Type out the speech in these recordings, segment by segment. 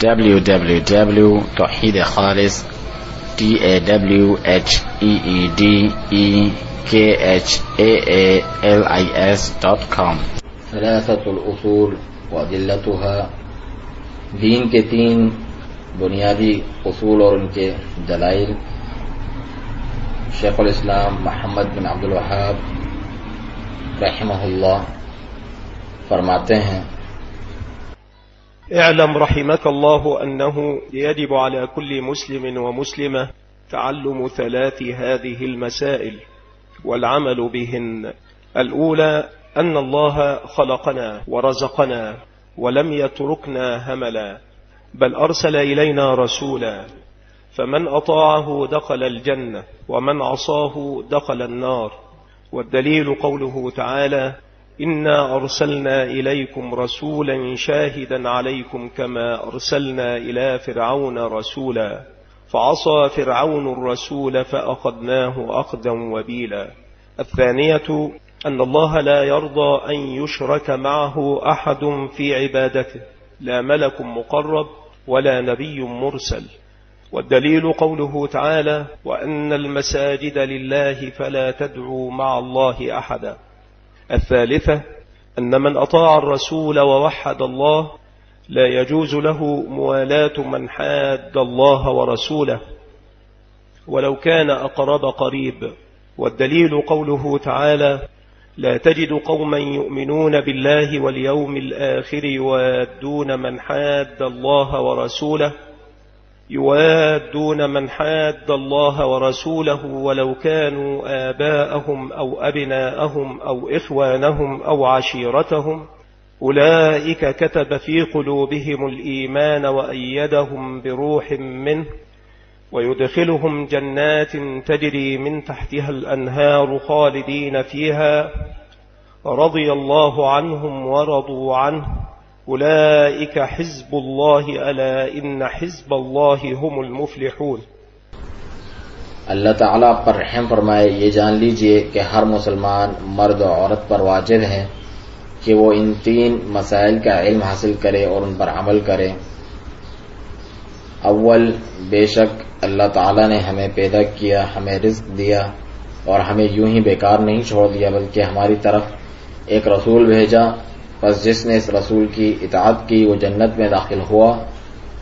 www.tawheedkhalis.com. ثلاثة الأصول وأدلتها، دین کے 3 بنیادی اصول اور ان کے دلائل۔ شیخ الاسلام محمد بن عبد الوہاب رحمہ اللہ فرماتے ہیں: اعلم رحمك الله أنه يجب على كل مسلم ومسلمة تعلم 3 هذه المسائل والعمل بهن. الأولى أن الله خلقنا ورزقنا ولم يتركنا هملا، بل أرسل إلينا رسولا، فمن أطاعه دخل الجنة ومن عصاه دخل النار. والدليل قوله تعالى: إنا أرسلنا إليكم رسولا شاهدا عليكم كما أرسلنا إلى فرعون رسولا، فعصى فرعون الرسول فأخذناه أخذا وبيلا. الثانية أن الله لا يرضى أن يشرك معه أحد في عبادته، لا ملك مقرب ولا نبي مرسل. والدليل قوله تعالى: وأن المساجد لله فلا تدعوا مع الله أحدا. الثالثة أن من أطاع الرسول ووحد الله لا يجوز له موالاة من حاد الله ورسوله ولو كان أقرب قريب. والدليل قوله تعالى: لا تجد قوما يؤمنون بالله واليوم الآخر يوادون من حاد الله ورسوله ولو كانوا آباءهم أو أبناءهم أو إخوانهم أو عشيرتهم، أولئك كتب في قلوبهم الإيمان وأيدهم بروح منه ويدخلهم جنات تجري من تحتها الأنهار خالدين فيها، رضي الله عنهم ورضوا عنه، أولئك حزب الله ألا إن حزب الله هم المفلحون. اللہ تعالیٰ پر رحم فرمائے، یہ جان لیجئے کہ ہر مسلمان مرد و عورت پر واجب ہے کہ وہ ان 3 مسائل کا علم حاصل کرے اور ان پر عمل کرے۔ اول، بے شک اللہ تعالیٰ نے ہمیں پیدا کیا، ہمیں رزق دیا اور ہمیں یوں ہی بیکار نہیں چھوڑ دیا، بلکہ ہماری طرف ایک رسول بھیجا، پس جس نے اس رسول کی اطاعت کی وہ جنت میں داخل ہوا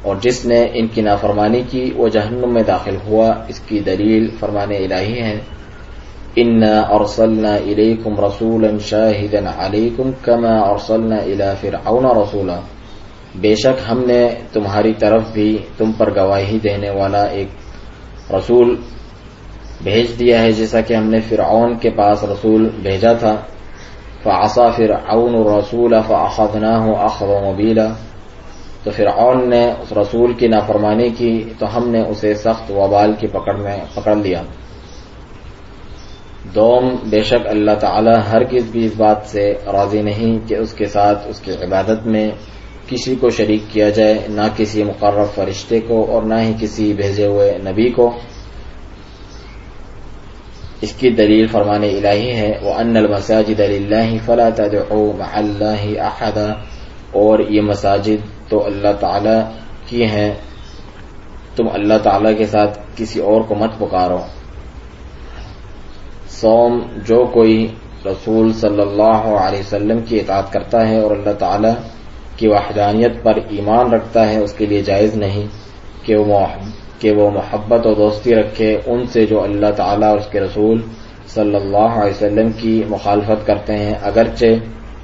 اور جس نے ان کی نافرمانی کی وہ جہنم میں داخل ہوا۔ اس کی دلیل فرمان الہی ہے: انا ارسلنا الیکم رسولا شاہدا علیکم کما ارسلنا الی فرعون رسولا، بے شک ہم نے تمہاری طرف بھی تم پر گواہی دینے والا ایک رسول بھیج دیا ہے جیسا کہ ہم نے فرعون کے پاس رسول بھیجا تھا۔ فعصى فرعون الرسول فأخذناه أخذا وبيلا، تو فرعون نے اس رسول کی نافرمانی کی تو ہم نے اسے سخت وبال کی پکڑ میں پکڑ لیا۔ دوم، بے شک اللہ تعالی ہرگز بھی اس بات سے راضی نہیں کہ اس کے ساتھ اس کی عبادت میں کسی کو شریک کیا جائے، نہ کسی مقرب فرشتے کو اور نہ ہی کسی بھیجے ہوئے نبی کو۔ اس کی دلیل فرمان الہی ہے: وَأَنَّ الْمَسَاجِدَ لِلَّهِ فَلَا تَدْعُوا مَعَ اللَّهِ أَحَدًا، اور یہ مساجد تو اللہ تعالی کی ہیں، تم اللہ تعالی کے ساتھ کسی اور کو مت پکارو۔ سوم، جو کوئی رسول صلی اللہ علیہ وسلم کی اطاعت کرتا ہے اور اللہ تعالی کی وحدانیت پر ایمان رکھتا ہے، اس کے لیے جائز نہیں کہ وہ محبت اور دوستی رکھے ان سے جو اللہ تعالیٰ اور اس کے رسول صلی اللہ علیہ وسلم کی مخالفت کرتے ہیں، اگرچہ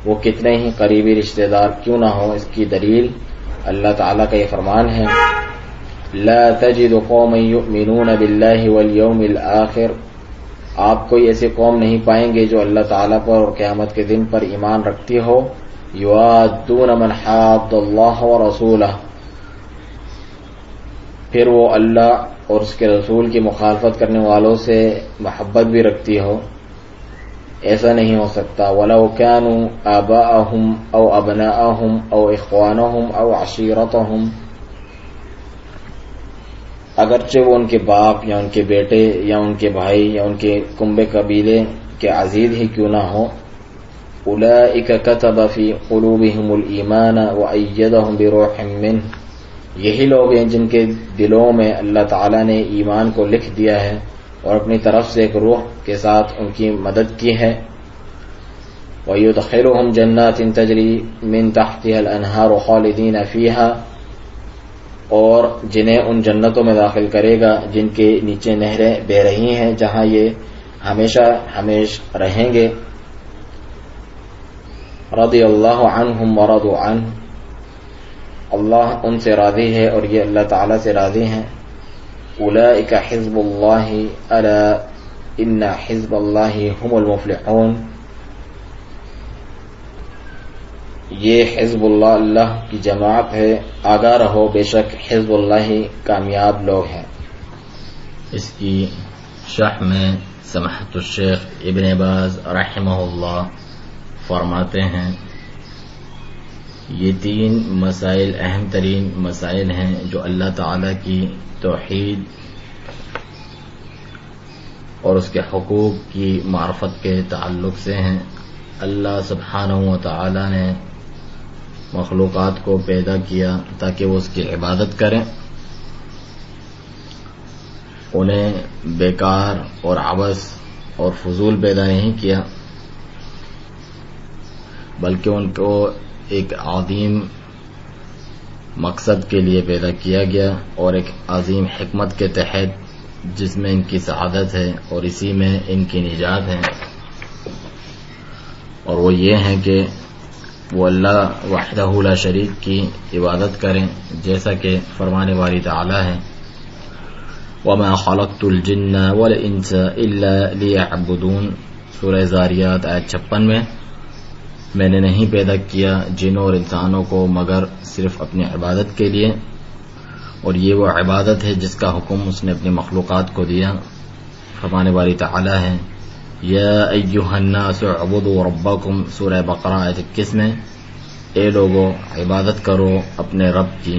وہ کتنے ہی قریبی رشتہ دار کیوں نہ ہوں۔ اس کی دلیل اللہ تعالیٰ کا یہ فرمان ہے: لا تجد قوما یؤمنون باللہ والیوم الآخر، آپ کوئی ایسی قوم نہیں پائیں گے جو اللہ تعالیٰ پر اور قیامت کے دن پر ایمان رکھتی ہو، یوادون من حاد اللہ ورسولہ، پھر وہ اللہ اور اس کے رسول کی مخالفت کرنے والوں سے محبت بھی رکھتی ہو، ایسا نہیں ہو سکتا۔ وَلَوْ كَانُوا آبَاءَهُمْ أَوْ أَبْنَاءَهُمْ أَوْ إِخْوَانَهُمْ أَوْ عَشِيرَتَهُمْ، اگرچہ وہ ان کے باپ یا ان کے بیٹے یا ان کے بھائی یا ان کے کنبے قبیلے کے عزیز ہی کیوں نہ ہو۔ أُولَئِكَ كَتَبَ فِي قُلُوبِهِمُ الْإِيمَانَ وَأَيَّدَهُمْ بِرُوحٍ مِّنْهُ، یہی لوگ ہیں جن کے دلوں میں اللہ تعالیٰ نے ایمان کو لکھ دیا ہے اور اپنی طرف سے ایک روح کے ساتھ ان کی مدد کی ہے. وَيُدْخِلُهُمْ جَنَّاتٍ تَجْرِي مِن تَحْتِهَا الْأَنْهَارُ خَالِدِينَ فِيهَا، اور جنہیں ان جنتوں میں داخل کرے گا جن کے نیچے نہریں بہ رہی ہیں، جہاں یہ ہمیشہ رہیں گے. رضی اللہ عنہم ورضوا عنہ، اللہ ان سے راضی ہے اور یہ اللہ تعالی سے راضی ہیں. اولئک حزب اللہ الا ان حزب اللہ هم المفلحون، یہ حزب اللہ اللہ کی جماعت ہے، آگاہ رہو بے شک حزب اللہ کامیاب لوگ ہیں. اس کی شرح میں سماحت الشیخ ابن باز رحمہ اللہ فرماتے ہیں یہ 3 مسائل اہم ترین مسائل ہیں جو اللہ تعالی کی توحید اور اس کے حقوق کی معرفت کے تعلق سے ہیں. اللہ سبحانہ و تعالی نے مخلوقات کو پیدا کیا تاکہ وہ اس کی عبادت کریں، انہیں بیکار اور عبث اور فضول پیدا نہیں کیا، بلکہ ان کو ایک عظیم مقصد کے لیے پیدا کیا گیا اور ایک عظیم حکمت کے تحت جس میں ان کی سعادت ہے اور اسی میں ان کی نجات ہے. اور وہ یہ ہے کہ وہ اللہ وحدہ لا شریک کی عبادت کریں، جیسا کہ فرمانے والی تعالی ہے وَمَا خَلَقْتُ الْجِنَّ وَالْإِنسَ إِلَّا لِيَعْبُدُونَ، سورہ زاریات آیت 56 میں نے نہیں پیدا کیا جنوں اور انسانوں کو مگر صرف اپنی عبادت کے لیے، اور یہ وہ عبادت ہے جس کا حکم اس نے اپنی مخلوقات کو دیا. فرمانے والی تعالی ہے یا ایھا الناس اعبدوا ربکم، سورہ بقرہ آیت 21 میں اے لوگو عبادت کرو اپنے رب کی.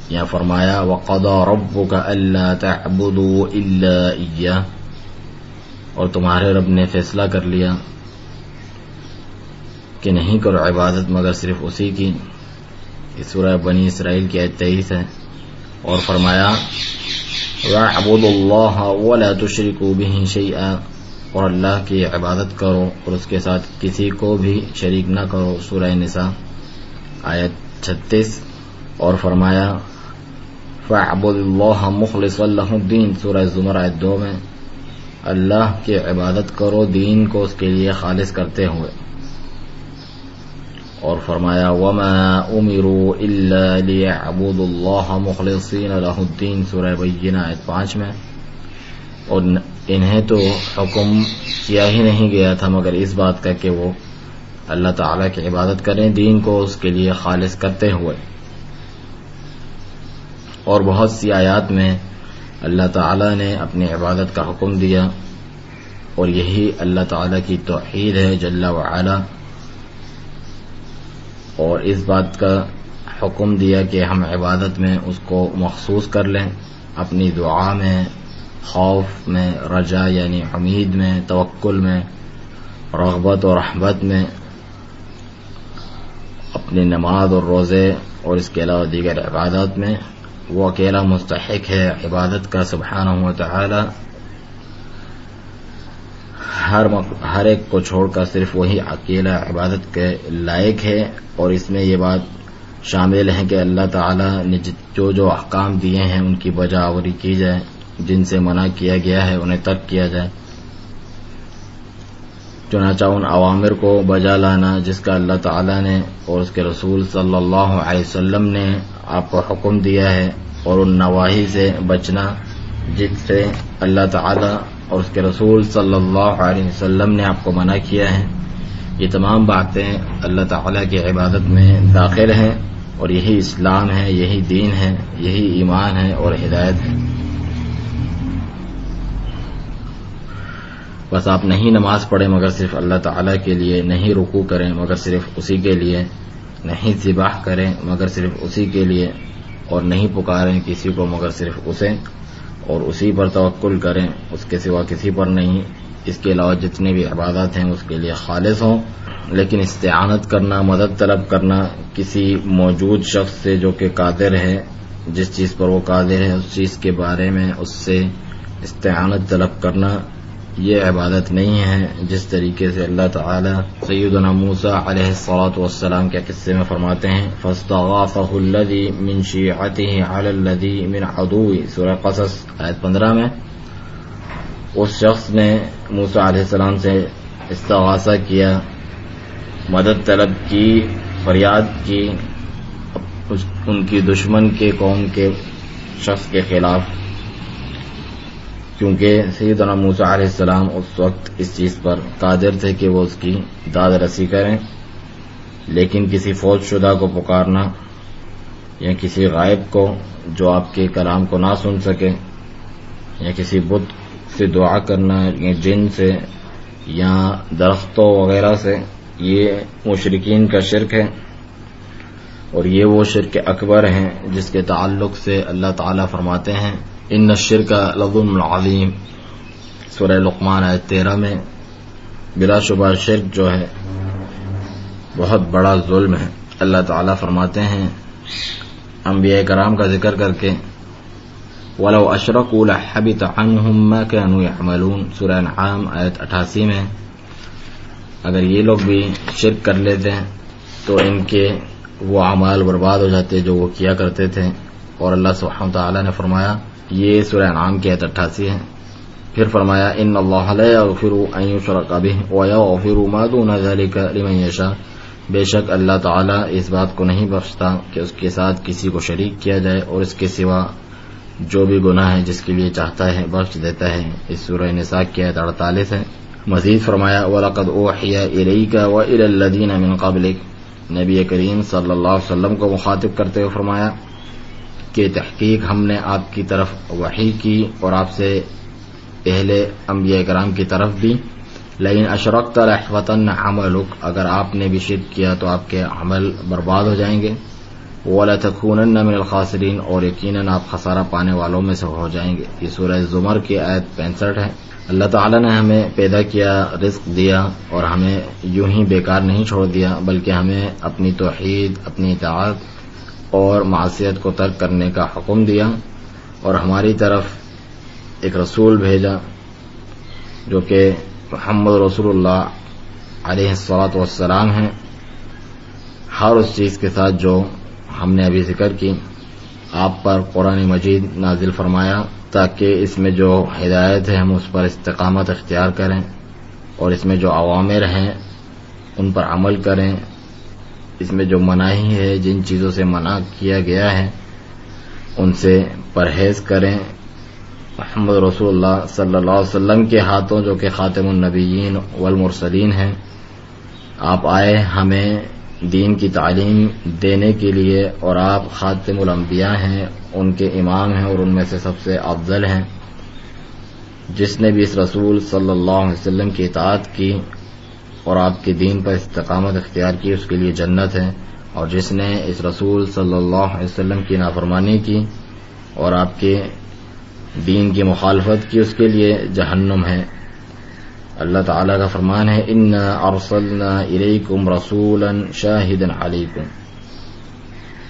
یا فرمایا وقضى ربک الا تعبدوا الا ایاہ، اور تمہارے رب نے فیصلہ کر لیا کہ نہیں کرو عبادت مگر صرف اسی کی. یہ سورہ بنی اسرائیل کی آیت 23 ہے. اور فرمایا وَاعْبُدُوا اللَّهَ وَلَا تُشْرِكُوا بِهِ شَيْئًا، اور اللہ کی عبادت کرو اور اس کے ساتھ کسی کو بھی شریک نہ کرو، سورہ نساء آیت 36. اور فرمایا فَاعْبُدُوا اللَّهَ مُخْلِصًا لَهُ الدِّينَ، سورہ زمر آیت 2 میں اللہ کی عبادت کرو دین کو اس کے لیے خالص کرتے ہوئے. اور فرمایا وَمَا أُمِرُوا إِلَّا لِيَعْبُدُوا اللَّهَ مُخْلِصِينَ لَهُ الدِّينَ، سورہ بینہ آیت 5 میں. اور انہیں تو حکم کیا ہی نہیں گیا تھا مگر اس بات کا کہ وہ اللہ تعالیٰ کی عبادت کریں دین کو اس کے لیے خالص کرتے ہوئے. اور بہت سی آیات میں اللہ تعالیٰ نے اپنی عبادت کا حکم دیا، اور یہی اللہ تعالیٰ کی توحید ہے جل وعلا. اور اس بات کا حکم دیا کہ ہم عبادت میں اس کو مخصوص کر لیں، اپنی دعا میں، خوف میں، رجا یعنی امید میں، توکل میں، رغبت اور رحبت میں، اپنی نماز اور روزے اور اس کے علاوہ دیگر عبادات میں. وہ اکیلا مستحق ہے عبادت کا سبحانہ و تعالی، ہر ایک کو چھوڑ کر صرف وہی اکیلا عبادت کے لائق ہے. اور اس میں یہ بات شامل ہے کہ اللہ تعالی نے جو احکام دیے ہیں ان کی بجا آوری کی جائے، جن سے منع کیا گیا ہے انہیں ترک کیا جائے. چنانچہ ان اوامر کو بجا لانا جس کا اللہ تعالی نے اور اس کے رسول صلی اللہ علیہ وسلم نے آپ کو حکم دیا ہے، اور ان نواہی سے بچنا جس سے اللہ تعالی اور اس کے رسول صلی اللہ علیہ وسلم نے آپ کو منع کیا ہے. یہ تمام باتیں اللہ تعالی کی عبادت میں داخل ہیں، اور یہی اسلام ہے، یہی دین ہے، یہی ایمان ہے اور ہدایت ہے. بس آپ نہیں نماز پڑھیں مگر صرف اللہ تعالیٰ کے لیے، نہیں رکوع کریں مگر صرف اسی کے لیے، نہیں ذبح کریں مگر صرف اسی کے لیے، اور نہیں پکاریں کسی کو مگر صرف اسے، اور اسی پر توکل کریں اس کے سوا کسی پر نہیں. اس کے علاوہ جتنے بھی عبادات ہیں اس کے لیے خالص ہوں، لیکن استعانت کرنا، مدد طلب کرنا کسی موجود شخص سے جو کہ قادر ہے، جس چیز پر وہ قادر ہے اس چیز کے بارے میں اس سے استعانت طلب کرنا، یہ عبادت نہیں ہے جس طریقے سے اللہ تعالی سیدنا موسیٰ علیہ الصلاۃ والسلام کے قصے میں فرماتے ہیں فاستغاثه الذی من شیعته علی الذی من عدوہ، سورہ قصص آیت 15 میں اس شخص نے موسیٰ علیہ السلام سے استغاثہ کیا، مدد طلب کی، فریاد کی ان کی دشمن کے قوم کے شخص کے خلاف، کیونکہ سیدنا موسیٰ علیہ السلام اس وقت اس چیز پر قادر تھے کہ وہ اس کی داد رسی کریں، لیکن کسی فوج شدہ کو پکارنا یا کسی غائب کو جو آپ کے کلام کو نہ سن سکے، یا کسی بت سے دعا کرنا، یا جن سے یا درختوں وغیرہ سے، یہ مشرکین کا شرک ہے، اور یہ وہ شرک اکبر ہیں جس کے تعلق سے اللہ تعالیٰ فرماتے ہیں ان الشرک لظلم عظیم، سورہ لقمان آیت 13 میں بلا شبہ شرک جو ہے بہت بڑا ظلم ہے۔ اللہ تعالیٰ فرماتے ہیں انبیاء کرام کا ذکر کر کے وَلَوْ أَشْرَكُوا لَحَبِطَ عَنْهُمْ مَا كَانُوا يَعْمَلُونَ، سورہ انعام آیت 88 میں، اگر یہ لوگ بھی شرک کر لیتے ہیں تو ان کے وہ اعمال برباد ہو جاتے جو وہ کیا کرتے تھے، اور اللہ سبحانہ وتعالی نے فرمایا، یہ سورہ انعام کی آیت 88 ہے، پھر فرمایا ان اللہ لا یغفر ان یشرک بہ ویغفر ما دون ذلک لمن یشاء، بے شک اللہ تعالیٰ اس بات کو نہیں بخشتا کہ اس کے ساتھ کسی کو شریک کیا جائے، اور اس کے سوا جو بھی گناہ ہے جس کے لیے چاہتا ہے بخش دیتا ہے، اس سورہ نساء کی آیت 48 ہے۔ مزید فرمایا وَلَقَدْ أُوحِيَ إِلَيْكَ وَإِلَى الَّذِينَ مِن قَبْلِكَ، نبی کریم صلی اللہ علیہ وسلم کو مخاطب کرتے ہوئے فرمایا کہ تحقیق ہم نے آپ کی طرف وحی کی اور آپ سے پہلے انبیاء کرام کی طرف بھی، لئن اشرکت ليحبطن عملک، اگر آپ نے بھی شرک کیا تو آپ کے عمل برباد ہو جائیں گے، وَلَتَكُونَنَّ مِنَ الْخَاسِرِينَ، اور یقیناً آپ خسارہ پانے والوں میں سے ہو جائیں گے، یہ سورہ زمر کی آیت 65 ہے۔ اللہ تعالیٰ نے ہمیں پیدا کیا، رزق دیا، اور ہمیں یوں ہی بیکار نہیں چھوڑ دیا، بلکہ ہمیں اپنی توحید، اپنی اطاعت اور معصیت کو ترک کرنے کا حکم دیا، اور ہماری طرف ایک رسول بھیجا جو کہ محمد رسول اللہ علیہ الصلاۃ والسلام ہیں، ہر اس چیز کے ساتھ جو ہم نے ابھی ذکر کی، آپ پر قرآن مجید نازل فرمایا تاکہ اس میں جو ہدایت ہے ہم اس پر استقامت اختیار کریں، اور اس میں جو اوامر ہیں ان پر عمل کریں، اس میں جو مناہی ہے، جن چیزوں سے منع کیا گیا ہے ان سے پرہیز کریں۔ محمد رسول اللہ صلی اللہ علیہ وسلم کے ہاتھوں جو کہ خاتم النبیین والمرسلین ہیں، آپ آئے ہمیں دین کی تعلیم دینے کے لیے، اور آپ خاتم الانبیاء ہیں، ان کے امام ہیں، اور ان میں سے سب سے افضل ہیں۔ جس نے بھی اس رسول صلی اللہ علیہ وسلم کی اطاعت کی اور آپ کے دین پر استقامت اختیار کی اس کے لیے جنت ہے، اور جس نے اس رسول صلی اللہ علیہ وسلم کی نافرمانی کی اور آپ کے دین کی مخالفت کی اس کے لیے جہنم ہے۔ اللہ تعالیٰ کا فرمان ہے انا ارسلنا الیکم رسولا شاہدا علیکم،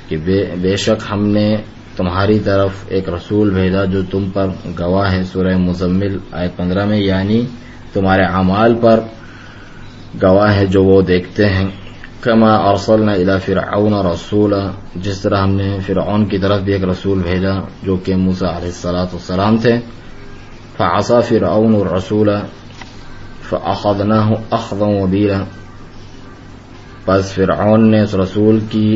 کہ بے شک ہم نے تمہاری طرف ایک رسول بھیجا جو تم پر گواہ ہے، سورہ مزمل آیت 15 میں، یعنی تمہارے اعمال پر گواہ ہے جو وہ دیکھتے ہیں۔ کما ارسلنا الی فرعون رسولا، جس طرح ہم نے فرعون کی طرف بھی ایک رسول بھیجا جو کہ موسیٰ علیہ الصلاۃ والسلام تھے، فعصى فرعون الرسول فأخذناه أخذا وبيلا، پس فرعون نے اس رسول کی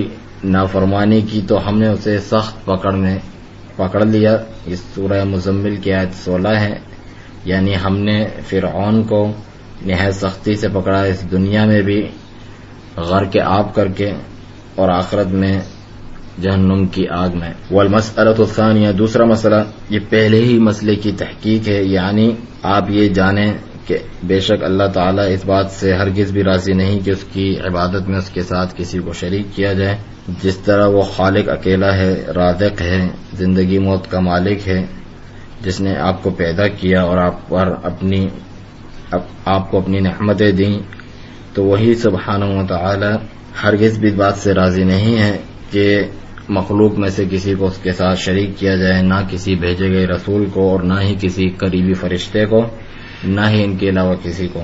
نافرمانی کی تو ہم نے اسے سخت پکڑ لیا، اس سورہ مزمل کی آیت 16 ہے، یعنی ہم نے فرعون کو نہایت سختی سے پکڑا، اس دنیا میں بھی غرق آب کر کے اور آخرت میں جہنم کی آگ میں۔ والمسألة الثانیہ، دوسرا مسئلہ، یہ پہلے ہی مسئلے کی تحقیق ہے، یعنی آپ یہ جانیں کہ بے شک اللہ تعالیٰ اس بات سے ہرگز بھی راضی نہیں کہ اس کی عبادت میں اس کے ساتھ کسی کو شریک کیا جائے، جس طرح وہ خالق اکیلا ہے، رازق ہے، زندگی موت کا مالک ہے، جس نے آپ کو پیدا کیا اور آپ پر اپنی آپ کو اپنی نعمتیں دیں، تو وہی سبحانہ و تعالی ہرگز بھی بات سے راضی نہیں ہے کہ مخلوق میں سے کسی کو اس کے ساتھ شریک کیا جائے، نہ کسی بھیجے گئے رسول کو اور نہ ہی کسی قریبی فرشتے کو، نہ ہی ان کے علاوہ کسی کو،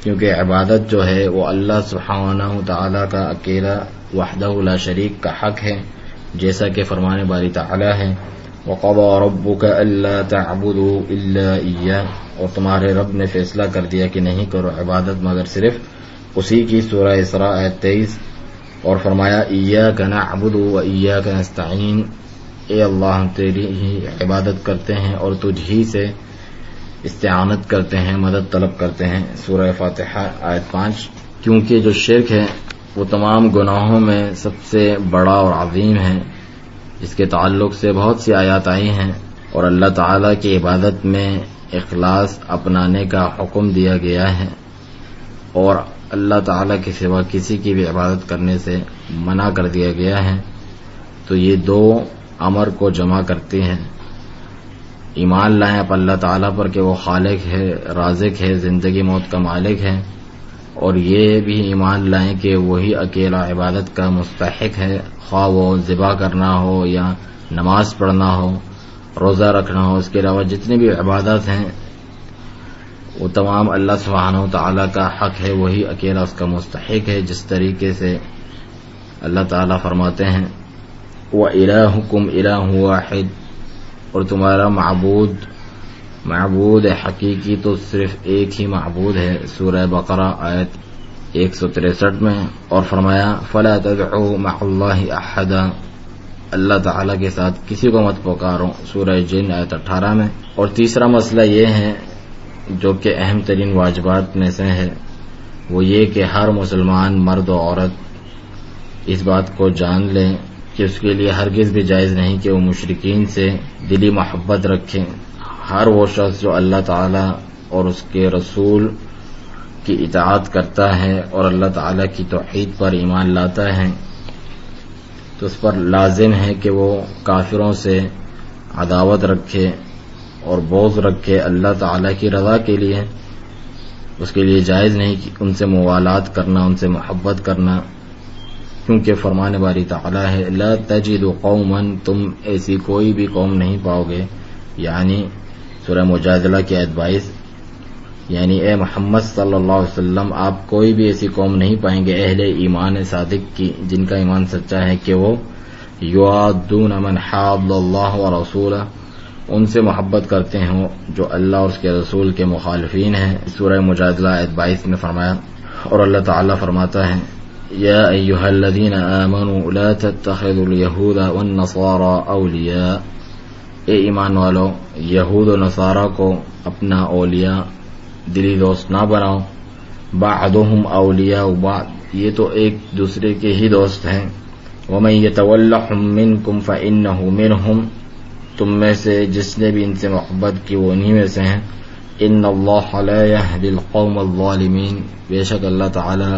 کیونکہ عبادت جو ہے وہ اللہ سبحانہ و تعالی کا اکیلا وحدہ لا شریک کا حق ہے، جیسا کہ فرمان باری تعالی ہے وَقَضَىٰ رَبُّكَ أَلَّا تَعْبُدُوا إِلَّا إِيَّاهُ، اور تمہارے رب نے فیصلہ کر دیا کہ نہیں کرو عبادت مگر صرف اسی کی۔ سورہ اسراء آیت 23۔ اور فرمایا إِيَّاكَ نَعْبُدُ وَإِيَّاكَ نَسْتَعِينُ، اے اللہ ہم تیری ہی عبادت کرتے ہیں اور تجھ ہی سے استعانت کرتے ہیں، مدد طلب کرتے ہیں۔ سورہ فاتحہ آیت 5۔ کیونکہ جو شرک ہے وہ تمام گناہوں میں سب سے بڑا اور عظیم ہے، جس کے تعلق سے بہت سی آیات آئی ہیں، اور اللہ تعالیٰ کی عبادت میں اخلاص اپنانے کا حکم دیا گیا ہے، اور اللہ تعالیٰ کے سوا کسی کی بھی عبادت کرنے سے منع کر دیا گیا ہے۔ تو یہ دو امر کو جمع کرتے ہیں۔ ایمان لائیں اپ اللہ تعالیٰ پر کہ وہ خالق ہے، رازق ہے، زندگی موت کا مالک ہے، اور یہ بھی ایمان لائیں کہ وہی اکیلا عبادت کا مستحق ہے، خواہ وہ ذبح کرنا ہو یا نماز پڑھنا ہو، روزہ رکھنا ہو، اس کے علاوہ جتنی بھی عبادات ہیں وہ تمام اللہ سبحانہ وتعالی کا حق ہے، وہی اکیلا اس کا مستحق ہے، جس طریقے سے اللہ تعالیٰ فرماتے ہیں وَإِلَٰهُكُمْ إِلَٰهٌ وَاحِدٌ، اور تمہارا معبود حقیقی تو صرف ایک ہی معبود ہے۔ سورہ بقرہ آیت 163 میں۔ اور فرمایا فَلَا تَدْعُوا مَعَ اللَّهِ أَحَدًا، اللہ تعالیٰ کے ساتھ کسی کو مت پکارو، سورہ جن آیت 18 میں۔ اور تیسرا مسئلہ یہ ہے جو کہ اہم ترین واجبات میں سے ہے، وہ یہ کہ ہر مسلمان مرد و عورت اس بات کو جان لیں کہ اس کے لیے ہرگز بھی جائز نہیں کہ وہ مشرکین سے دلی محبت رکھیں۔ ہر وہ شخص جو اللہ تعالیٰ اور اس کے رسول کی اطاعت کرتا ہے اور اللہ تعالیٰ کی توحید پر ایمان لاتا ہے، تو اس پر لازم ہے کہ وہ کافروں سے عداوت رکھے اور بغض رکھے اللہ تعالیٰ کی رضا کے لیے۔ اس کے لیے جائز نہیں کہ ان سے موالات کرنا، ان سے محبت کرنا، کیونکہ فرمان باری تعالیٰ ہے لا تجد قوما، تم ایسی کوئی بھی قوم نہیں پاؤ گے، یعنی سورہ مجادلہ کی آیت 22، یعنی اے محمد صلی اللہ علیہ وسلم آپ کوئی بھی ایسی قوم نہیں پائیں گے اہل ایمان صادق کی، جن کا ایمان سچا ہے، کہ وہ یوادون من حاد اللہ ورسولہ، ان سے محبت کرتے ہوں جو اللہ اور اس کے رسول کے مخالفین ہیں۔ سورہ مجادلہ آیت 22 میں فرمایا۔ اور اللہ تعالیٰ فرماتا ہے یا ایھا الذین آمنوا لا تتخذوا اليہود والنصارى اولیاء، اے ایمان والو یہود و نصارہ کو اپنا اولیاء دلی دوست نہ بناؤ، بعضهم اولیاء بعض، یہ تو ایک دوسرے کے ہی دوست ہیں، ومن یتولہم منکم فانہ منہم، تم میں سے جس نے بھی ان سے محبت کی وہ انہی میں سے ہیں، ان اللہ لا یہدی القوم الظالمین، بے شک اللہ تعالی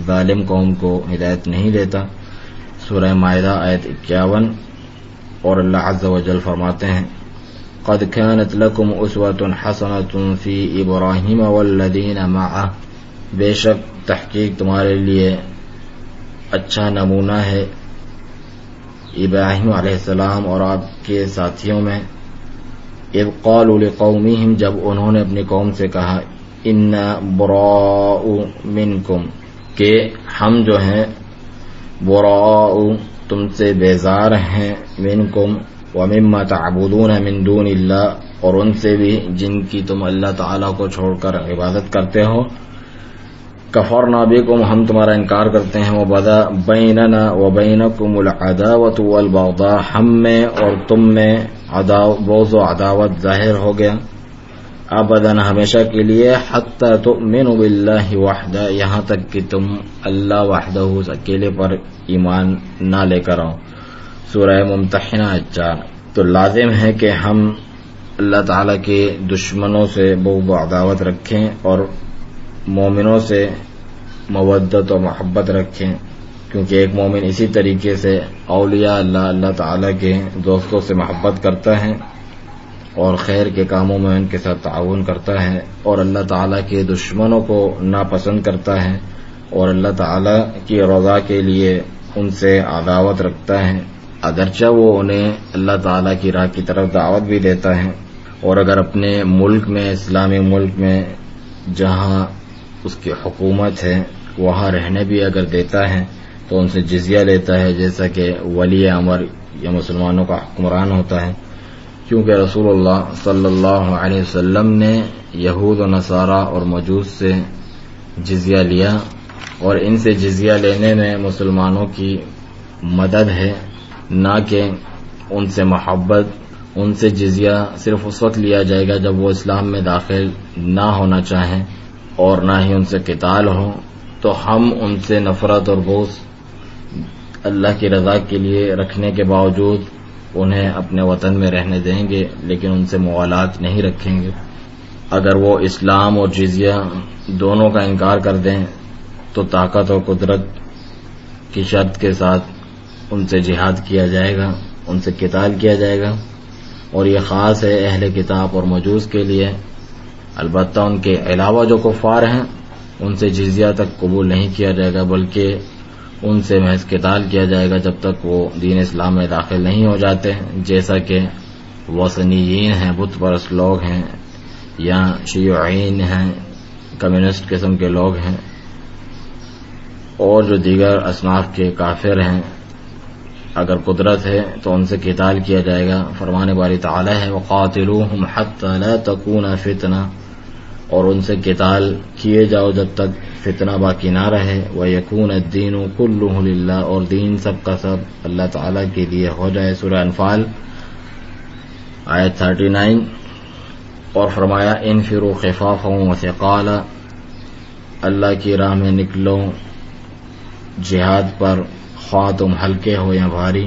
ظالم قوم کو ہدایت نہیں دیتا۔ سورہ مائدہ آیت 51۔ اور اللہ عز و جل فرماتے ہیں قد كانت لكم اسوة حسنة في ابراہیم والذین معه، بے شک تحقیق تمہارے لیے اچھا نمونہ ہے ابراہیم علیہ السلام اور آپ کے ساتھیوں میں، اذ قالوا لقومهم، جب انہوں نے اپنی قوم سے کہا انا براء منکم، کہ ہم جو ہیں براء تم سے بیزار ہیں، منکم ومما تعبدون من دون اللہ، اور ان سے بھی جن کی تم اللہ تعالیٰ کو چھوڑ کر عبادت کرتے ہو، کفرنا بکم، ہم تمہارا انکار کرتے ہیں، وبدا بیننا وبینکم العداوۃ والبغضاء، ہم میں اور تم میں بغض و عداوت ظاہر ہو گیا، ابداً ہمیشہ کے لیے، حتی تؤمنوا باللہ وحدہ، یہاں تک کہ تم اللہ وحدہ اکیلے پر ایمان نہ لے کر آؤ۔ سورہ ممتحنہ 4۔ تو لازم ہے کہ ہم اللہ تعالیٰ کے دشمنوں سے بغض و عداوت رکھیں اور مومنوں سے مودت و محبت رکھیں، کیونکہ ایک مومن اسی طریقے سے اولیاء اللہ تعالیٰ کے دوستوں سے محبت کرتا ہے، اور خیر کے کاموں میں ان کے ساتھ تعاون کرتا ہے اور اللہ تعالیٰ کے دشمنوں کو ناپسند کرتا ہے اور اللہ تعالیٰ کی رضا کے لیے ان سے عداوت رکھتا ہے، اگرچہ وہ انہیں اللہ تعالیٰ کی راہ کی طرف دعوت بھی دیتا ہے، اور اگر اپنے ملک میں، اسلامی ملک میں جہاں اس کی حکومت ہے وہاں رہنے بھی اگر دیتا ہے تو ان سے جزیہ لیتا ہے، جیسا کہ ولی امر یا مسلمانوں کا حکمران ہوتا ہے، کیونکہ رسول اللہ صلی اللہ علیہ وسلم نے یہود و نصارہ اور مجوس سے جزیہ لیا، اور ان سے جزیہ لینے میں مسلمانوں کی مدد ہے، نہ کہ ان سے محبت۔ ان سے جزیہ صرف اس وقت لیا جائے گا جب وہ اسلام میں داخل نہ ہونا چاہیں اور نہ ہی ان سے قتال ہو، تو ہم ان سے نفرت اور بغض اللہ کی رضا کے لیے رکھنے کے باوجود انہیں اپنے وطن میں رہنے دیں گے، لیکن ان سے موالات نہیں رکھیں گے۔ اگر وہ اسلام اور جزیہ دونوں کا انکار کر دیں تو طاقت اور قدرت کی شرط کے ساتھ ان سے جہاد کیا جائے گا، ان سے قتال کیا جائے گا، اور یہ خاص ہے اہل کتاب اور مجوس کے لیے۔ البتہ ان کے علاوہ جو کفار ہیں ان سے جزیہ تک قبول نہیں کیا جائے گا، بلکہ ان سے محض قتال کیا جائے گا جب تک وہ دین اسلام میں داخل نہیں ہو جاتے، جیسا کہ وثنیین ہیں، بت پرست لوگ ہیں، یا شیعین ہیں، کمیونسٹ قسم کے لوگ ہیں، اور جو دیگر اصناف کے کافر ہیں۔ اگر قدرت ہے تو ان سے قتال کیا جائے گا۔ فرمان باری تعالی ہے وَقَاتِلُوهُمْ حَتَّى لَا تَكُونَ فِتْنَةٌ، اور ان سے قتال کیے جاؤ جب تک فتنہ باقی نہ رہے، وَيَكُونَ الدِّينُ كُلُّهُ لِلَّهِ، اور دین سب کا سب اللہ تعالی کے لیے ہو جائے۔ سورہ انفال آیت 39۔ اور فرمایا انفروا خفافا وثقالا، اللہ کی راہ میں نکلو جہاد پر، خواہ تم ہلکے ہو یا بھاری،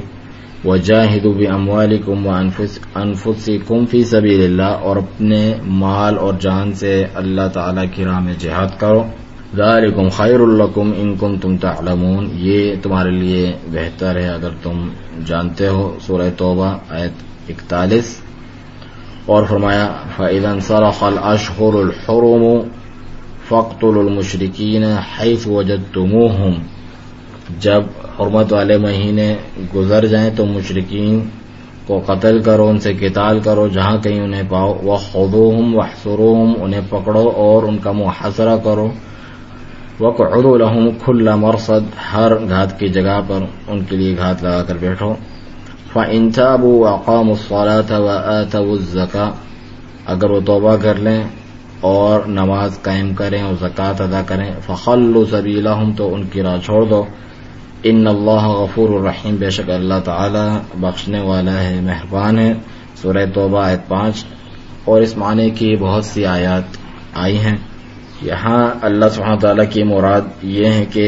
وجاہدوا باموالکم وانفسکم فی سبیل اللہ، اور اپنے مال اور جان سے اللہ تعالی کی راہ میں جہاد کرو، ذالکم خیر لکم ان کنتم تعلمون، یہ تمہارے لیے بہتر ہے اگر تم جانتے ہو۔ سورہ توبہ آیت 41۔ اور فرمایا فَإِذَا انْسَلَخَ الْأَشْهُرُ الْحُرُمُ فَاقْتُلُوا الْمُشْرِكِينَ حَيْثُ وَجَدتُّمُوهُمْ، جب حرمت والے مہینے گزر جائیں تو مشرکین کو قتل کرو، ان سے قتال کرو جہاں کہیں انہیں پاؤ، وَخُذُوهُمْ وَاحْصُرُوهُمْ، انہیں پکڑو اور ان کا محاصرہ کرو، وَاقْعُدُوا لَهُمْ كُلَّ مَرْصَدٍ، ہر گھات کی جگہ پر ان کے لیے گھات لگا کر بیٹھو، فَإِن تَابُوا وَأَقَامُوا الصَّلَاةَ وَآتَوُا الزَّكَاةَ، اگر وہ توبہ کر لیں اور نماز قائم کریں اور زکوٰۃ ادا کریں، فَخَلُّوا سَبِيلَهُمْ، تو ان کی راہ چھوڑ دو، ان اللہ غفور الرحیم، بے شک اللہ تعالی بخشنے والا ہے، مہربان ہے۔ سورہ توبہ آیت 5۔ اور اس معنی کی بہت سی آیات آئی ہیں۔ یہاں اللہ سبحانہ تعالیٰ کی مراد یہ ہے کہ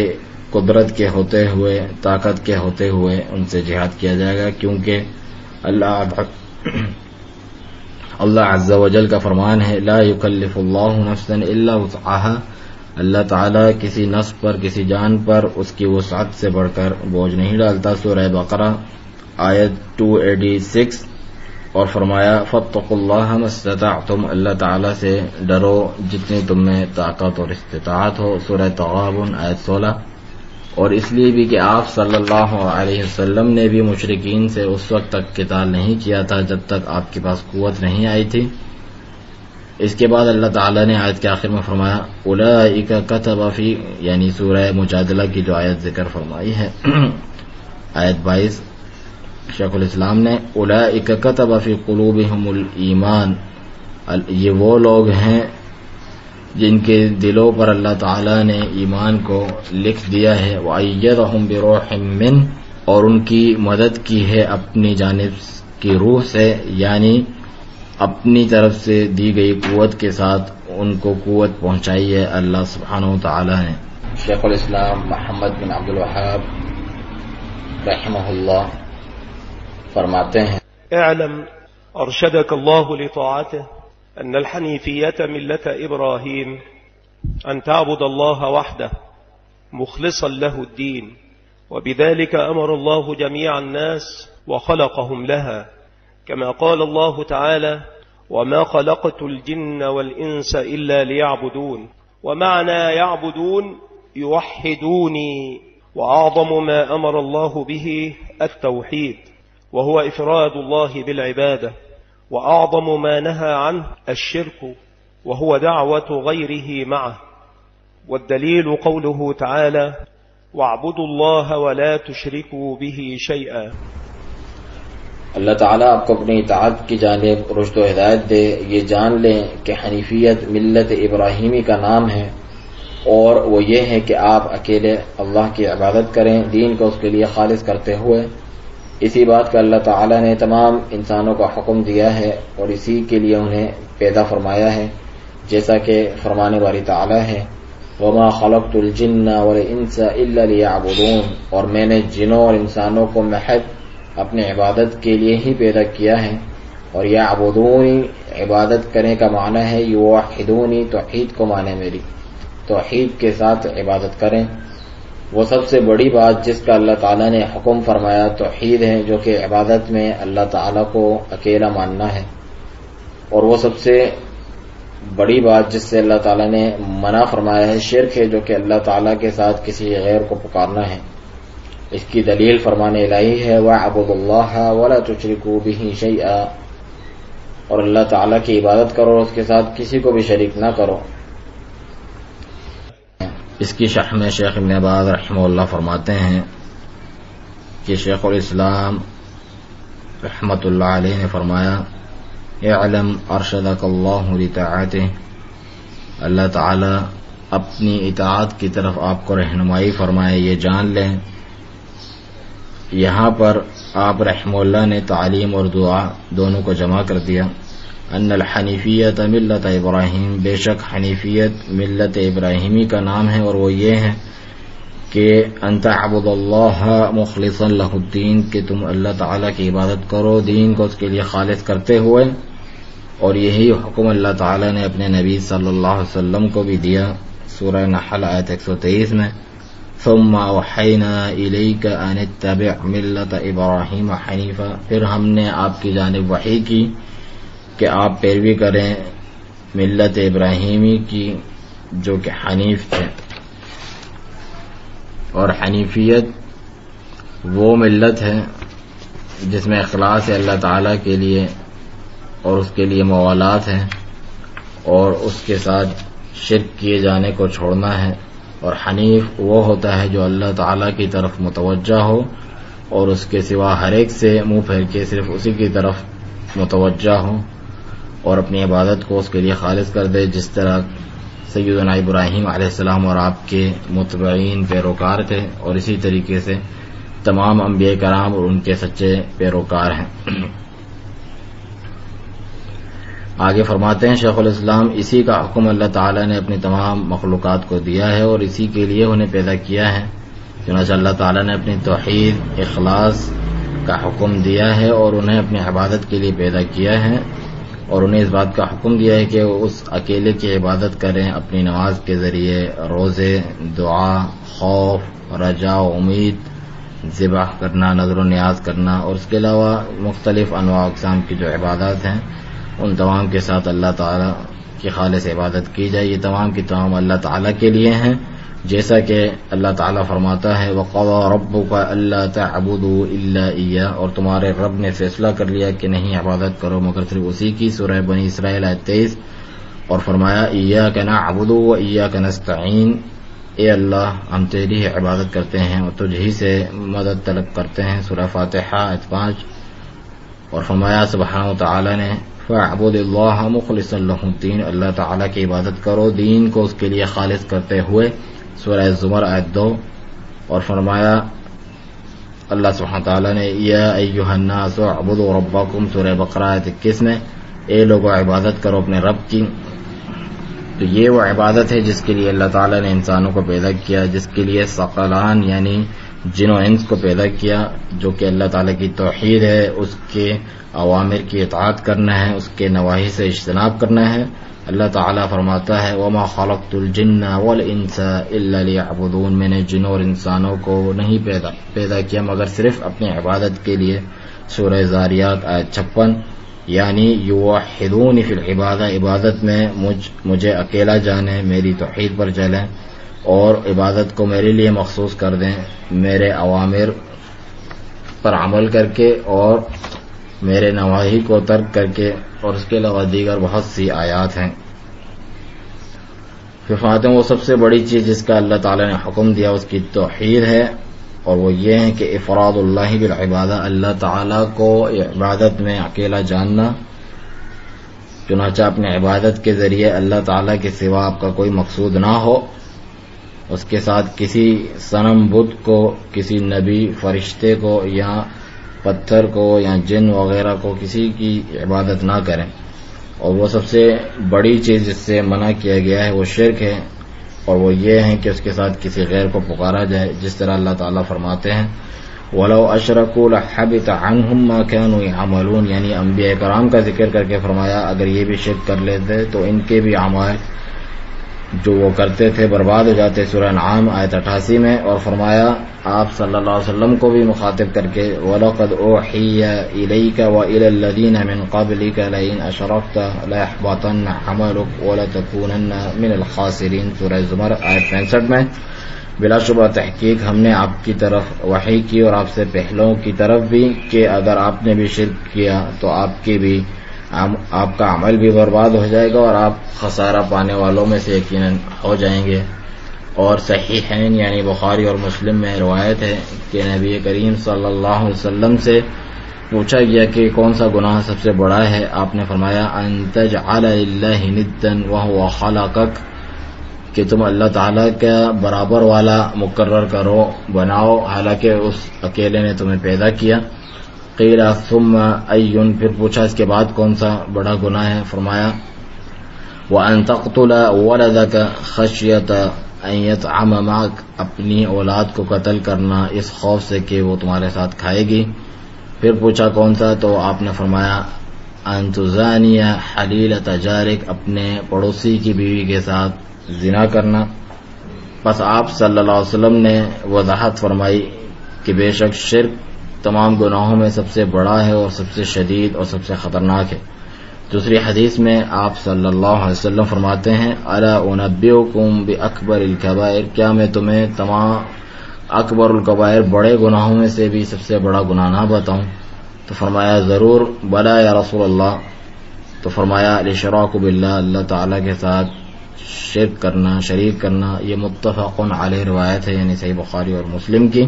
قدرت کے ہوتے ہوئے، طاقت کے ہوتے ہوئے ان سے جہاد کیا جائے گا، کیونکہ اللہ عز و جل کا فرمان ہے لا یکلف اللہ نفسا الا وسعها، اللہ تعالیٰ کسی نفس پر، کسی جان پر اس کی وسعت سے بڑھ کر بوجھ نہیں ڈالتا۔ سورہ بقرہ آیت 286۔ اور فرمایا فاتقوا اللہ ما استطعتم، اللہ تعالیٰ سے ڈرو جتنی تم میں طاقت اور استطاعت ہو۔ سورہ تغابن آیت 16۔ اور اس لیے بھی کہ آپ صلی اللہ علیہ وسلم نے بھی مشرکین سے اس وقت تک قتال نہیں کیا تھا جب تک آپ کے پاس قوت نہیں آئی تھی۔ اس کے بعد اللہ تعالیٰ نے آیت کے آخر میں فرمایا اولئک کتب فی، یعنی سورہ مجادلہ کی جو آیت ذکر فرمائی ہے آیت 22، شیخ الاسلام نے اولئک کتب فی قلوبہم الایمان، یہ وہ لوگ ہیں جن کے دلوں پر اللہ تعالیٰ نے ایمان کو لکھ دیا ہے، وَأَيَّدَهُمْ بِرُوحٍ مِّنْهُ، اور ان کی مدد کی ہے اپنی جانب کی روح سے، یعنی اپنی طرف سے دی گئی قوت کے ساتھ ان کو قوت پہنچائی ہے اللہ سبحانہ و تعالیٰ نے۔ شیخ الاسلام محمد بن عبد الوہاب رحمہ اللہ فرماتے ہیں اعلم ارشدك الله لطاعته أن الحنيفية ملة إبراهيم أن تعبد الله وحده مخلصا له الدين، وبذلك أمر الله جميع الناس وخلقهم لها، كما قال الله تعالى وما خلقت الجن والإنس إلا ليعبدون. ومعنى يعبدون يوحدوني، وأعظم ما أمر الله به التوحيد، وهو إفراد الله بالعبادة، وأعظم ما نهى عنه الشرك، وهو دعوة غيره معه. والدليل قوله تعالى: واعبدوا الله ولا تشركوا به شيئا. اللہ تعالیٰ آپ کو اپنی اطاعت کی جانب رشد و ہدایت دے. یہ جان لیں کہ حنیفیت ملت ابراہیمی کا نام ہے، اور وہ یہ ہے کہ آپ اکیلے اللہ کی عبادت کریں، دین کو اس کے لیے خالص کرتے ہوئے. اسی بات کا اللہ تعالیٰ نے تمام انسانوں کو حکم دیا ہے اور اسی کے لیے انہیں پیدا فرمایا ہے، جیسا کہ فرمانے والی تعالیٰ ہے: وما خلقت الجن والانس الا ليعبدون، اور میں نے جنوں اور انسانوں کو محض اپنے عبادت کے لیے ہی پیدا کیا ہے. اور یعبدونی عبادت کرنے کا معنی ہے یوحدونی، توحید کو معنی میری، توحید کے ساتھ عبادت کریں. وہ سب سے بڑی بات جس کا اللہ تعالیٰ نے حکم فرمایا توحید ہے، جو کہ عبادت میں اللہ تعالیٰ کو اکیلا ماننا ہے. اور وہ سب سے بڑی بات جس سے اللہ تعالیٰ نے منع فرمایا ہے شرک ہے، جو کہ اللہ تعالیٰ کے ساتھ کسی غیر کو پکارنا ہے. اس کی دلیل فرمان الہی ہے: وَاعْبُدُوا اللَّهَ وَلَا تُشْرِكُوا بِهِ شَيْئًا، اور اللہ تعالیٰ کی عبادت کرو، اس کے ساتھ کسی کو بھی شریک نہ کرو. اس کی شرح میں شیخ ابن باز رحمہ اللہ فرماتے ہیں کہ شیخ الاسلام رحمۃ اللہ علیہ نے فرمایا: اعلم ارشدک اللہ لطاعتہ، اللہ تعالی اپنی اطاعت کی طرف آپ کو رہنمائی فرمائے، یہ جان لیں. یہاں پر آپ رحمہ اللہ نے تعلیم اور دعا دونوں کو جمع کر دیا. ان الحنیفیت ملت ابراہیم، بے شک حنیفیت ملت ابراہیمی کا نام ہے، اور وہ یہ ہے کہ ان تعبد اللہ مخلصا لہ الدین، کہ تم اللہ تعالیٰ کی عبادت کرو دین کو اس کے لیے خالص کرتے ہوئے. اور یہی حکم اللہ تعالیٰ نے اپنے نبی صلی اللہ علیہ وسلم کو بھی دیا. سورہ نحل آیت 123 میں: ثم اوحینا الیک ان اتبع ملت ابراہیم حنیفا، پھر ہم نے آپ کی جانب وحی کی کہ آپ پیروی کریں ملت ابراہیمی کی جو کہ حنیف تھے. اور حنیفیت وہ ملت ہے جس میں اخلاص ہے اللہ تعالیٰ کے لیے اور اس کے لیے موالات ہے، اور اس کے ساتھ شرک کیے جانے کو چھوڑنا ہے. اور حنیف وہ ہوتا ہے جو اللہ تعالیٰ کی طرف متوجہ ہو اور اس کے سوا ہر ایک سے منہ پھیر کے صرف اسی کی طرف متوجہ ہو اور اپنی عبادت کو اس کے لیے خالص کر دے، جس طرح سیدنا ابراہیم علیہ السلام اور آپ کے متبعین پیروکار تھے، اور اسی طریقے سے تمام انبیاء کرام اور ان کے سچے پیروکار ہیں. آگے فرماتے ہیں شیخ الاسلام: اسی کا حکم اللہ تعالیٰ نے اپنی تمام مخلوقات کو دیا ہے اور اسی کے لیے انہیں پیدا کیا ہے. چنانچہ اللہ تعالیٰ نے اپنی توحید اخلاص کا حکم دیا ہے اور انہیں اپنی عبادت کے لیے پیدا کیا ہے، اور انہیں اس بات کا حکم دیا ہے کہ وہ اس اکیلے کی عبادت کریں اپنی نماز کے ذریعے، روزے، دعا، خوف، رجا و امید، ذبح کرنا، نذر و نیاز کرنا، اور اس کے علاوہ مختلف انواع اقسام کی جو عبادات ہیں ان تمام کے ساتھ اللہ تعالیٰ کی خالص عبادت کی جائے. یہ تمام کی تمام اللہ تعالیٰ کے لیے ہیں، جیسا کہ اللہ تعالیٰ فرماتا ہے: وَقَضَىٰ رَبُّكَ أَلَّا تَعْبُدُوا إِلَّا إِيَّاهُ، اور تمہارے رب نے فیصلہ کر لیا کہ نہیں عبادت کرو مگر صرف اسی کی. سورہ بنی اسرائیل آیت 23. اور فرمایا: إِيَّاكَ نَعْبُدُ وَإِيَّاكَ نَسْتَعِينُ، اے اللہ ہم تیری ہی عبادت کرتے ہیں اور تجھ ہی سے مدد طلب کرتے ہیں. سورہ فاتحہ آیت 5. اور فرمایا سبحانہ وتعالی نے: فَاعْبُدِ اللَّهَ مُخْلِصًا لَهُ الدِّينَ، اللہ تعالیٰ کی عبادت کرو دین کو اس کے لیے خالص کرتے ہوئے. سورہ زمر آیت 2. اور فرمایا اللہ سبحانہ تعالیٰ نے: یا ایھا الناس اعبدوا ربکم، سورہ بقرہ آیت 21 میں: اے لوگو عبادت کرو اپنے رب کی. تو یہ وہ عبادت ہے جس کے لیے اللہ تعالیٰ نے انسانوں کو پیدا کیا، جس کے لیے ثقلان یعنی جن و انس کو پیدا کیا، جو کہ اللہ تعالیٰ کی توحید ہے، اس کے اوامر کی اطاعت کرنا ہے، اس کے نواہی سے اجتناب کرنا ہے. اللہ تعالیٰ فرماتا ہے: وما خلقت الجن والانس الا ليعبدون، میں نے جنوں اور انسانوں کو نہیں پیدا کیا مگر صرف اپنی عبادت کے لیے. سورہ زاریات آیت 56. یعنی یوحدون فی العبادہ، عبادت میں مجھے اکیلا جانیں، میری توحید پر چلیں اور عبادت کو میرے لیے مخصوص کر دیں، میرے اوامر پر عمل کر کے اور میرے نواہی کو ترک کر کے، اور اس کے علاوہ دیگر بہت سی آیات ہیں۔ پھر فرماتے ہیں وہ سب سے بڑی چیز جس کا اللہ تعالیٰ نے حکم دیا اس کی توحید ہے، اور وہ یہ ہے کہ افراد اللہ بالعبادہ، اللہ تعالیٰ کو عبادت میں اکیلا جاننا، چنانچہ اپنے عبادت کے ذریعے اللہ تعالیٰ کے سوا آپ کا کوئی مقصود نہ ہو، اس کے ساتھ کسی صنم بت کو، کسی نبی فرشتے کو یا پتھر کو یا جن وغیرہ کو کسی کی عبادت نہ کریں۔ اور وہ سب سے بڑی چیز جس سے منع کیا گیا ہے وہ شرک ہے، اور وہ یہ ہے کہ اس کے ساتھ کسی غیر کو پکارا جائے، جس طرح اللہ تعالیٰ فرماتے ہیں وَلَوْ أَشْرَكُوا لَحَبِطَ عَنْهُمْ مَا كَانُوا يَعْمَلُونَ، یعنی انبیاء کرام کا ذکر کر کے فرمایا اگر یہ بھی شرک کر لیتے تو ان کے بھی اعمال جو وہ کرتے تھے برباد ہو جاتے۔ سورہ انعام آیت 88 میں، اور فرمایا آپ صلی اللہ علیہ وسلم کو بھی مخاطب کر کے وَلَقَدْ أُوحِيَ إِلَيْكَ وَإِلَى الَّذِينَ مِنْ قَبْلِكَ لَئِنْ أَشْرَكْتَ لَيَحْبَطَنَّ عَمَلُكَ وَلَتَكُونَنَّ مِنَ الْخَاسِرِينَ، سورہ زمر آیت 65 میں۔ بلا شبہ تحقیق ہم نے آپ کی طرف وحی کی اور آپ سے پہلوں کی طرف بھی کہ اگر آپ نے بھی شرک کیا تو آپ کا عمل بھی برباد ہو جائے گا اور آپ خسارہ پانے والوں میں سے یقیناً ہو جائیں گے۔ اور صحیحین یعنی بخاری اور مسلم میں روایت ہے کہ نبی کریم صلی اللہ علیہ وسلم سے پوچھا گیا کہ کون سا گناہ سب سے بڑا ہے، آپ نے فرمایا ان تجعل للہ ندا وهو خلقک، کہ تم اللہ تعالیٰ کا برابر والا مقرر کرو، بناؤ، حالانکہ اس اکیلے نے تمہیں پیدا کیا۔ قیل ثم ایون، پھر پوچھا اس کے بعد کون سا بڑا گناہ ہے، فرمایا وَأَن تَقْتُلَ وَلَدَكَ خَشْيَةَ أَن يَطْعَمَ مَعَكَ، اپنی اولاد کو قتل کرنا اس خوف سے کہ وہ تمہارے ساتھ کھائے گی۔ پھر پوچھا کون سا، تو آپ نے فرمایا أَن تُزَانِيَ حَلِيلَةَ جَارِكَ، اپنے پڑوسی کی بیوی کے ساتھ زنا کرنا۔ بس آپ صلی اللہ علیہ وسلم نے وضاحت فرمائی کہ بے شک شرک تمام گناہوں میں سب سے بڑا ہے اور سب سے شدید اور سب سے خطرناک ہے۔ دوسری حدیث میں آپ صلی اللہ علیہ وسلم فرماتے ہیں الا انبئکم باکبر الکبائر، کیا میں تمہیں تمام اکبر الکبائر بڑے گناہوں میں سے بھی سب سے بڑا گناہ نہ بتاؤں؟ تو فرمایا ضرور، بلا یا رسول اللہ۔ تو فرمایا الاشراک باللہ، اللہ تعالیٰ کے ساتھ شرک کرنا، شریک کرنا۔ یہ متفق علیہ روایت ہے، یعنی صحیح بخاری اور مسلم کی۔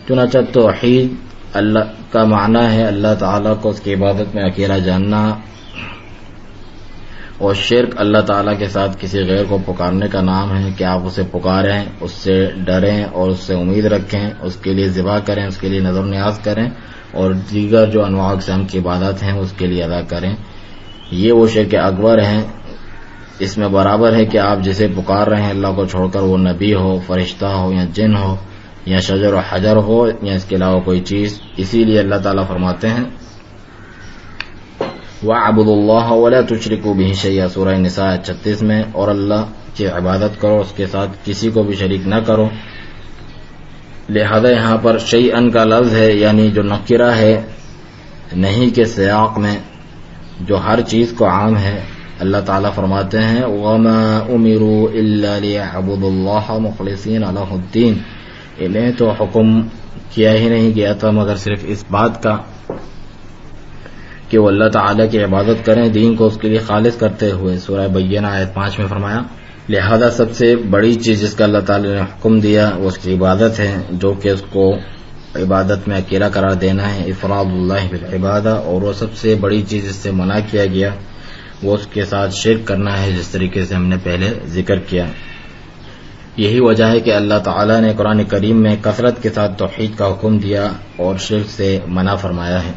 چنانچہ توحید اللہ کا معنی ہے اللہ تعالیٰ کو اس کی عبادت میں اکیلا جاننا، اور شرک اللہ تعالیٰ کے ساتھ کسی غیر کو پکارنے کا نام ہے کہ آپ اسے پکاریں، اس سے ڈریں اور اس سے امید رکھیں، اس کے لیے ذبح کریں، اس کے لیے نظر نیاز کریں، اور دیگر جو انواع اقسام کی عبادت ہیں اس کے لیے ادا کریں۔ یہ وہ شرک اکبر ہیں۔ اس میں برابر ہے کہ آپ جسے پکار رہے ہیں اللہ کو چھوڑ کر، وہ نبی ہو، فرشتہ ہو یا جن ہو یا شجر و حجر ہو یا اس کے علاوہ کوئی چیز۔ اسی لیے اللہ تعالیٰ فرماتے ہیں وَاعْبُدُوا اللَّهَ وَلَا تُشْرِكُوا بِهِ شَيْئًا، سورہ نساء 36 میں، اور اللہ کی عبادت کرو، اس کے ساتھ کسی کو بھی شریک نہ کرو۔ لہذا یہاں پر شیئن کا لفظ ہے، یعنی جو نکرہ ہے نہیں کے سیاق میں، جو ہر چیز کو عام ہے۔ اللہ تعالیٰ فرماتے ہیں وَمَا أُمِرُوا إِلَّا لِيَعْبُدُوا اللَّهَ مُخْلِصِينَ لَهُ الدِّينَ، انہیں تو حکم کیا ہی نہیں گیا تھا مگر صرف اس بات کا کہ وہ اللہ تعالیٰ کی عبادت کریں، دین کو اس کے لیے خالص کرتے ہوئے۔ سورہ بینہ آیت 5 میں فرمایا لہذا سب سے بڑی چیز جس کا اللہ تعالیٰ نے حکم دیا وہ اس کی عبادت ہے، جو کہ اس کو عبادت میں اکیلا قرار دینا ہے، افراد اللہ بالعبادہ۔ اور وہ سب سے بڑی چیز جس سے منع کیا گیا وہ اس کے ساتھ شرک کرنا ہے، جس طریقے سے ہم نے پہلے ذکر کیا۔ یہی وجہ ہے کہ اللہ تعالیٰ نے قرآن کریم میں کثرت کے ساتھ توحید کا حکم دیا اور شرک سے منع فرمایا ہے۔